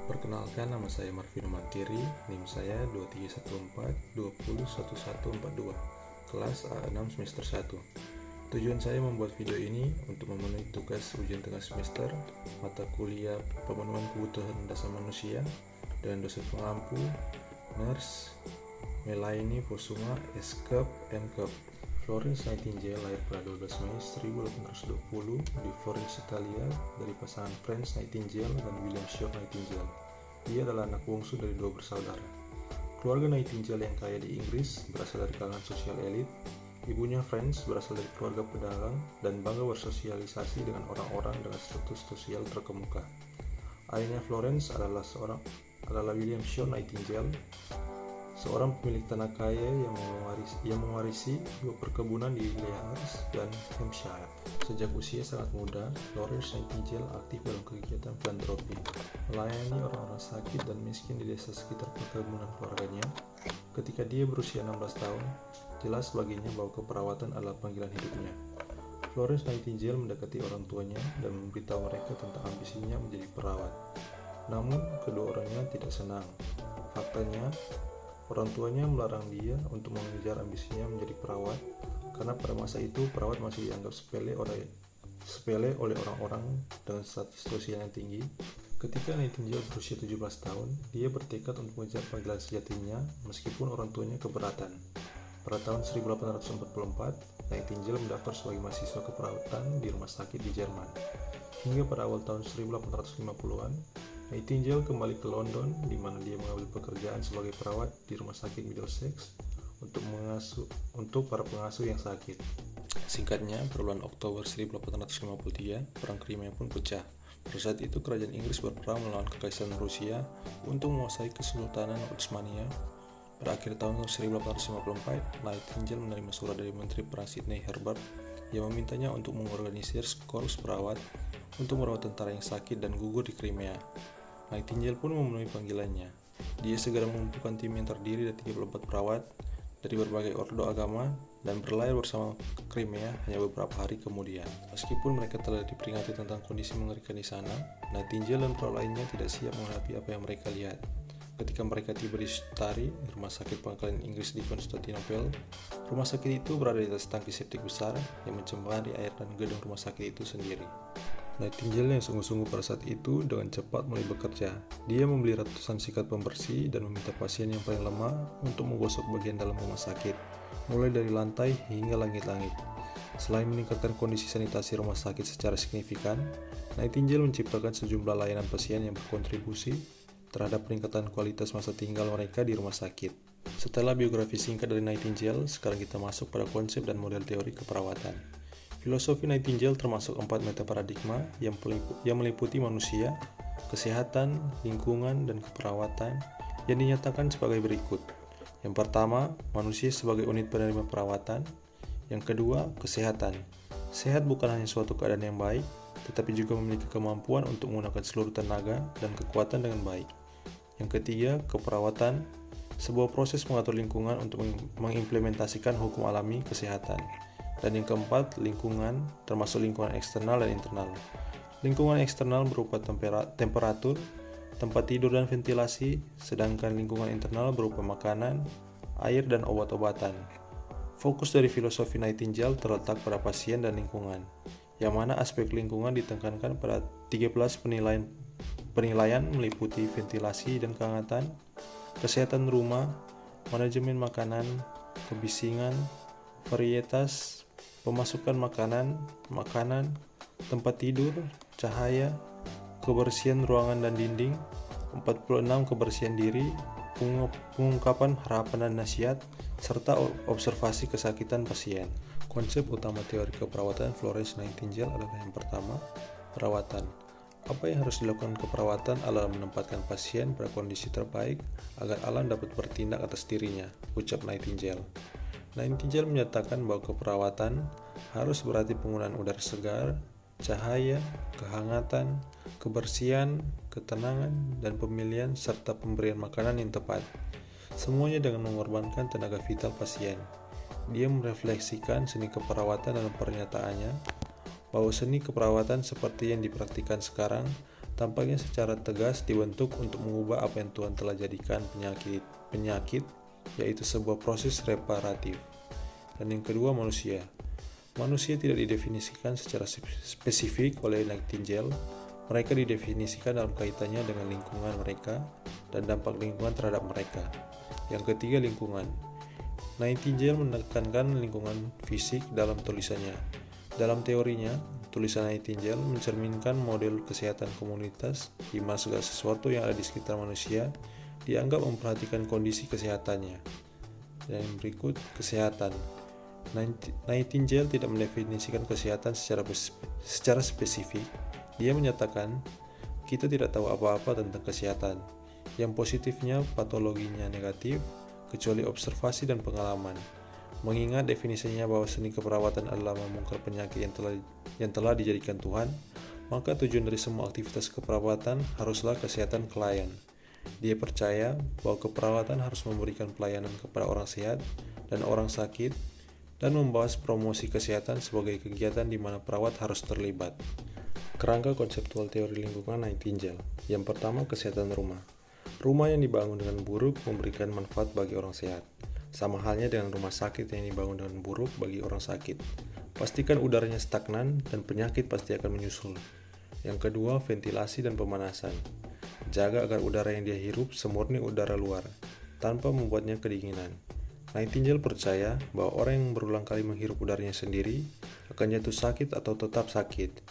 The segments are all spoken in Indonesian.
Perkenalkan, nama saya Marvino Mantiri, NIM saya 2314201142, kelas A6 semester 1. Tujuan saya membuat video ini untuk memenuhi tugas ujian tengah semester mata kuliah pemenuhan kebutuhan dasar manusia dan dosen pengampu Nurse Melaini Fosuma S.Kep M.Kep. Florence Nightingale lahir pada 12 Mei 1820 di Florence, Italia, dari pasangan Florence Nightingale dan William Shaw Nightingale. Dia adalah anak bungsu dari dua bersaudara. Keluarga Nightingale yang kaya di Inggris berasal dari kalangan sosial elit. Ibunya Florence berasal dari keluarga pedagang dan bangga bersosialisasi dengan orang-orang dengan status sosial terkemuka. Ayahnya Florence adalah William Shaw Nightingale, seorang pemilik tanah kaya yang mewarisi dua perkebunan di Leeds dan Hampshire. Sejak usia sangat muda, Florence Nightingale aktif dalam kegiatan filantropi, melayani orang-orang sakit dan miskin di desa sekitar perkebunan keluarganya. Ketika dia berusia 16 tahun, jelas baginya bahwa keperawatan adalah panggilan hidupnya. Florence Nightingale mendekati orang tuanya dan memberitahu mereka tentang ambisinya menjadi perawat. Namun, kedua orangnya tidak senang. Faktanya, orang tuanya melarang dia untuk mengejar ambisinya menjadi perawat karena pada masa itu perawat masih dianggap sepele oleh orang-orang dengan status sosial yang tinggi. Ketika Nightingale berusia 17 tahun, dia bertekad untuk mengejar panggilan sejatinya meskipun orang tuanya keberatan. Pada tahun 1844, Nightingale mendaftar sebagai mahasiswa keperawatan di rumah sakit di Jerman. Hingga pada awal tahun 1850-an, Nightingale kembali ke London, di mana dia mengambil pekerjaan sebagai perawat di rumah sakit Middlesex untuk para pengasuh yang sakit. Singkatnya, pada bulan Oktober 1853, Perang Crimea pun pecah. Pada saat itu, kerajaan Inggris berperang melawan Kekaisaran Rusia untuk menguasai Kesultanan Utsmania. Pada akhir tahun 1854, Nightingale menerima surat dari Menteri Perang Sidney Herbert yang memintanya untuk mengorganisir korps perawat untuk merawat tentara yang sakit dan gugur di Crimea. Nightingale pun memenuhi panggilannya. Dia segera mengumpulkan tim yang terdiri dari 34 perawat dari berbagai ordo agama dan berlayar bersama ke Crimea hanya beberapa hari kemudian. Meskipun mereka telah diperingati tentang kondisi mengerikan di sana, Nightingale dan perawat lainnya tidak siap menghadapi apa yang mereka lihat. Ketika mereka tiba di Scutari, rumah sakit pangkalan Inggris di Konstantinopel, rumah sakit itu berada di atas tangki septik besar yang mencemari air dan gedung rumah sakit itu sendiri. Nightingale yang sungguh-sungguh pada saat itu dengan cepat mulai bekerja. Dia membeli ratusan sikat pembersih dan meminta pasien yang paling lemah untuk menggosok bagian dalam rumah sakit, mulai dari lantai hingga langit-langit. Selain meningkatkan kondisi sanitasi rumah sakit secara signifikan, Nightingale menciptakan sejumlah layanan pasien yang berkontribusi terhadap peningkatan kualitas masa tinggal mereka di rumah sakit. Setelah biografi singkat dari Nightingale, sekarang kita masuk pada konsep dan model teori keperawatan. Filosofi Nightingale termasuk 4 metaparadigma yang meliputi manusia, kesehatan, lingkungan, dan keperawatan yang dinyatakan sebagai berikut. Yang pertama, manusia sebagai unit penerima perawatan. Yang kedua, kesehatan. Sehat bukan hanya suatu keadaan yang baik, tetapi juga memiliki kemampuan untuk menggunakan seluruh tenaga dan kekuatan dengan baik. Yang ketiga, keperawatan, sebuah proses mengatur lingkungan untuk mengimplementasikan hukum alami kesehatan. Dan yang keempat, lingkungan, termasuk lingkungan eksternal dan internal. Lingkungan eksternal berupa temperatur, tempat tidur dan ventilasi, sedangkan lingkungan internal berupa makanan, air, dan obat-obatan. Fokus dari filosofi Nightingale terletak pada pasien dan lingkungan, yang mana aspek lingkungan ditekankan pada 13 penilaian meliputi ventilasi dan kehangatan, kesehatan rumah, manajemen makanan, kebisingan, varietas, pemasukan makanan, tempat tidur, cahaya, kebersihan ruangan dan dinding, 46 kebersihan diri, pengungkapan harapan dan nasihat, serta observasi kesakitan pasien. Konsep utama teori keperawatan Florence Nightingale adalah yang pertama, perawatan. Apa yang harus dilakukan keperawatan adalah menempatkan pasien pada kondisi terbaik agar alam dapat bertindak atas dirinya, ucap Nightingale. Nightingale menyatakan bahwa keperawatan harus berarti penggunaan udara segar, cahaya, kehangatan, kebersihan, ketenangan, dan pemilihan serta pemberian makanan yang tepat. Semuanya dengan mengorbankan tenaga vital pasien. Dia merefleksikan seni keperawatan dalam pernyataannya bahwa seni keperawatan seperti yang dipraktikkan sekarang tampaknya secara tegas dibentuk untuk mengubah apa yang Tuhan telah jadikan penyakit, yaitu sebuah proses reparatif. Dan yang kedua, manusia. Manusia tidak didefinisikan secara spesifik oleh Nightingale. Mereka didefinisikan dalam kaitannya dengan lingkungan mereka dan dampak lingkungan terhadap mereka. Yang ketiga, lingkungan. Nightingale menekankan lingkungan fisik dalam tulisannya. Dalam teorinya, tulisan Nightingale mencerminkan model kesehatan komunitas di mana segala sesuatu yang ada di sekitar manusia dianggap memperhatikan kondisi kesehatannya. Yang berikut, kesehatan. Nightingale tidak mendefinisikan kesehatan secara spesifik. Dia menyatakan, kita tidak tahu apa-apa tentang kesehatan. Yang positifnya, patologinya negatif, kecuali observasi dan pengalaman. Mengingat definisinya bahwa seni keperawatan adalah membongkar penyakit yang telah dijadikan Tuhan, maka tujuan dari semua aktivitas keperawatan haruslah kesehatan klien. Dia percaya bahwa keperawatan harus memberikan pelayanan kepada orang sehat dan orang sakit, dan membahas promosi kesehatan sebagai kegiatan di mana perawat harus terlibat. Kerangka konseptual teori lingkungan Nightingale. Yang pertama, kesehatan rumah. Rumah yang dibangun dengan buruk memberikan manfaat bagi orang sehat. Sama halnya dengan rumah sakit yang dibangun dengan buruk bagi orang sakit. Pastikan udaranya stagnan dan penyakit pasti akan menyusul. Yang kedua, ventilasi dan pemanasan. Jaga agar udara yang dia hirup semurni udara luar, tanpa membuatnya kedinginan. Nightingale percaya bahwa orang yang berulang kali menghirup udaranya sendiri akan jatuh sakit atau tetap sakit.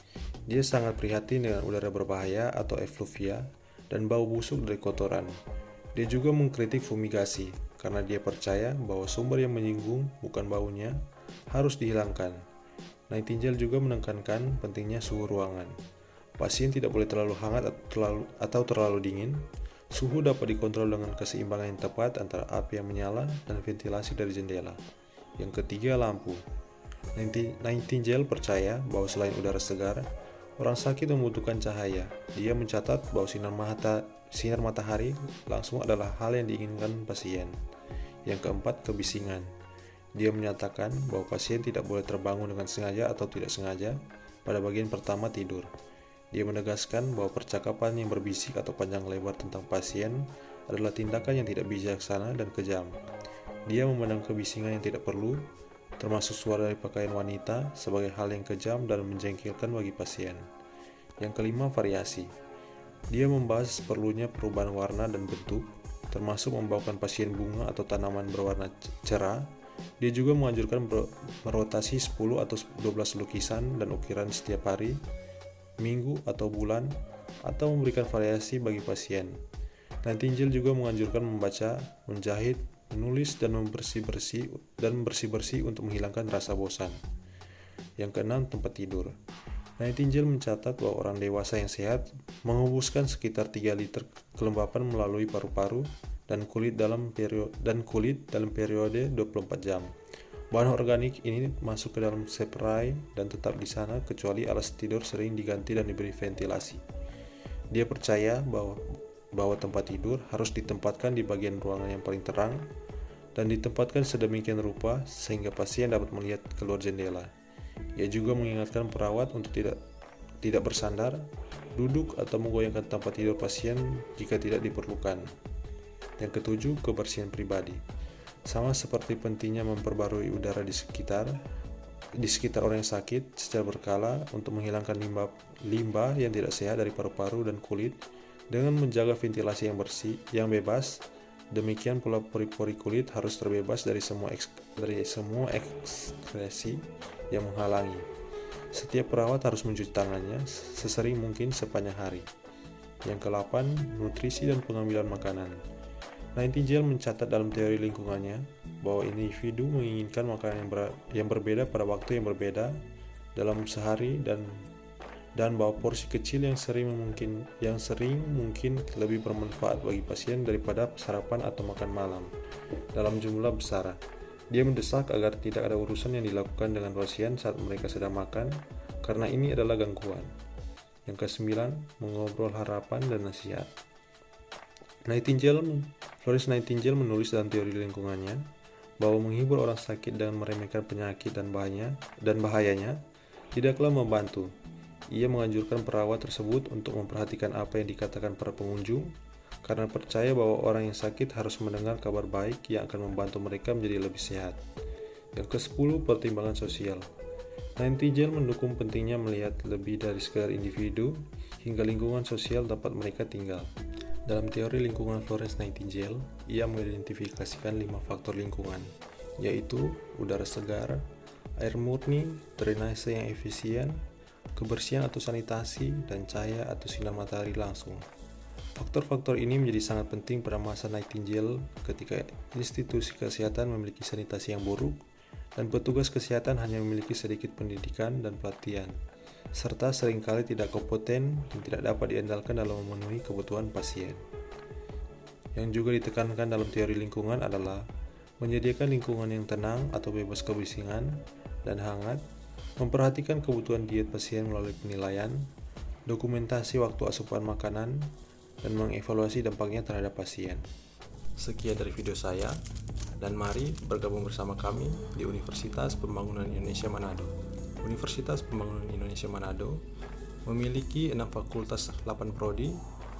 Dia sangat prihatin dengan udara berbahaya atau effluvia dan bau busuk dari kotoran. Dia juga mengkritik fumigasi karena dia percaya bahwa sumber yang menyinggung, bukan baunya, harus dihilangkan. Nightingale juga menekankan pentingnya suhu ruangan. Pasien tidak boleh terlalu hangat atau terlalu dingin. Suhu dapat dikontrol dengan keseimbangan yang tepat antara api yang menyala dan ventilasi dari jendela. Yang ketiga, lampu. Nightingale percaya bahwa selain udara segar, orang sakit membutuhkan cahaya. Dia mencatat bahwa sinar matahari langsung adalah hal yang diinginkan pasien. Yang keempat, kebisingan. Dia menyatakan bahwa pasien tidak boleh terbangun dengan sengaja atau tidak sengaja pada bagian pertama tidur. Dia menegaskan bahwa percakapan yang berbisik atau panjang lebar tentang pasien adalah tindakan yang tidak bijaksana dan kejam. Dia memandang kebisingan yang tidak perlu, termasuk suara dari pakaian wanita, sebagai hal yang kejam dan menjengkelkan bagi pasien. Yang kelima, variasi. Dia membahas perlunya perubahan warna dan bentuk, termasuk membawakan pasien bunga atau tanaman berwarna cerah. Dia juga menganjurkan merotasi 10 atau 12 lukisan dan ukiran setiap hari, minggu atau bulan, atau memberikan variasi bagi pasien. Nightingale juga menganjurkan membaca, menjahit, menulis, dan bersih-bersih untuk menghilangkan rasa bosan. Yang keenam, tempat tidur. Nightingale mencatat bahwa orang dewasa yang sehat menghembuskan sekitar 3 liter kelembapan melalui paru-paru dan kulit dalam periode 24 jam. Bahan organik ini masuk ke dalam spray dan tetap di sana kecuali alas tidur sering diganti dan diberi ventilasi. Dia percaya bahwa tempat tidur harus ditempatkan di bagian ruangan yang paling terang dan ditempatkan sedemikian rupa sehingga pasien dapat melihat keluar jendela. Ia juga mengingatkan perawat untuk tidak bersandar, duduk atau menggoyangkan tempat tidur pasien jika tidak diperlukan. Yang ketujuh, kebersihan pribadi. Sama seperti pentingnya memperbarui udara di sekitar orang yang sakit secara berkala untuk menghilangkan limbah yang tidak sehat dari paru-paru dan kulit dengan menjaga ventilasi yang bebas. Demikian pula pori-pori kulit harus terbebas dari semua ekskresi yang menghalangi. Setiap perawat harus mencuci tangannya sesering mungkin sepanjang hari. Yang ke-8, nutrisi dan pengambilan makanan. Nightingale mencatat dalam teori lingkungannya bahwa individu menginginkan makanan yang berbeda pada waktu yang berbeda dalam sehari dan bahwa porsi kecil yang sering mungkin lebih bermanfaat bagi pasien daripada sarapan atau makan malam dalam jumlah besar. Dia mendesak agar tidak ada urusan yang dilakukan dengan pasien saat mereka sedang makan karena ini adalah gangguan. Yang ke-9, mengobrol harapan dan nasihat. Florence Nightingale menulis dalam teori lingkungannya bahwa menghibur orang sakit dengan meremehkan penyakit dan bahayanya tidaklah membantu. Ia menganjurkan perawat tersebut untuk memperhatikan apa yang dikatakan para pengunjung, karena percaya bahwa orang yang sakit harus mendengar kabar baik yang akan membantu mereka menjadi lebih sehat. Yang ke-10, pertimbangan sosial. Nightingale mendukung pentingnya melihat lebih dari sekadar individu hingga lingkungan sosial tempat mereka tinggal. Dalam teori lingkungan Florence Nightingale, ia mengidentifikasikan 5 faktor lingkungan, yaitu udara segar, air murni, drainase yang efisien, kebersihan atau sanitasi, dan cahaya atau sinar matahari langsung. Faktor-faktor ini menjadi sangat penting pada masa Nightingale ketika institusi kesehatan memiliki sanitasi yang buruk dan petugas kesehatan hanya memiliki sedikit pendidikan dan pelatihan, serta seringkali tidak kompeten dan tidak dapat diandalkan dalam memenuhi kebutuhan pasien. Yang juga ditekankan dalam teori lingkungan adalah menyediakan lingkungan yang tenang atau bebas kebisingan dan hangat, memperhatikan kebutuhan diet pasien melalui penilaian, dokumentasi waktu asupan makanan, dan mengevaluasi dampaknya terhadap pasien. Sekian dari video saya, dan mari bergabung bersama kami di Universitas Pembangunan Indonesia Manado. Universitas Pembangunan Indonesia Manado memiliki 6 fakultas, 8 prodi,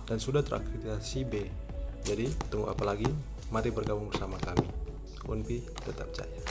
dan sudah terakreditasi B. Jadi, tunggu apa lagi? Mari bergabung bersama kami. Unpi tetap jaya.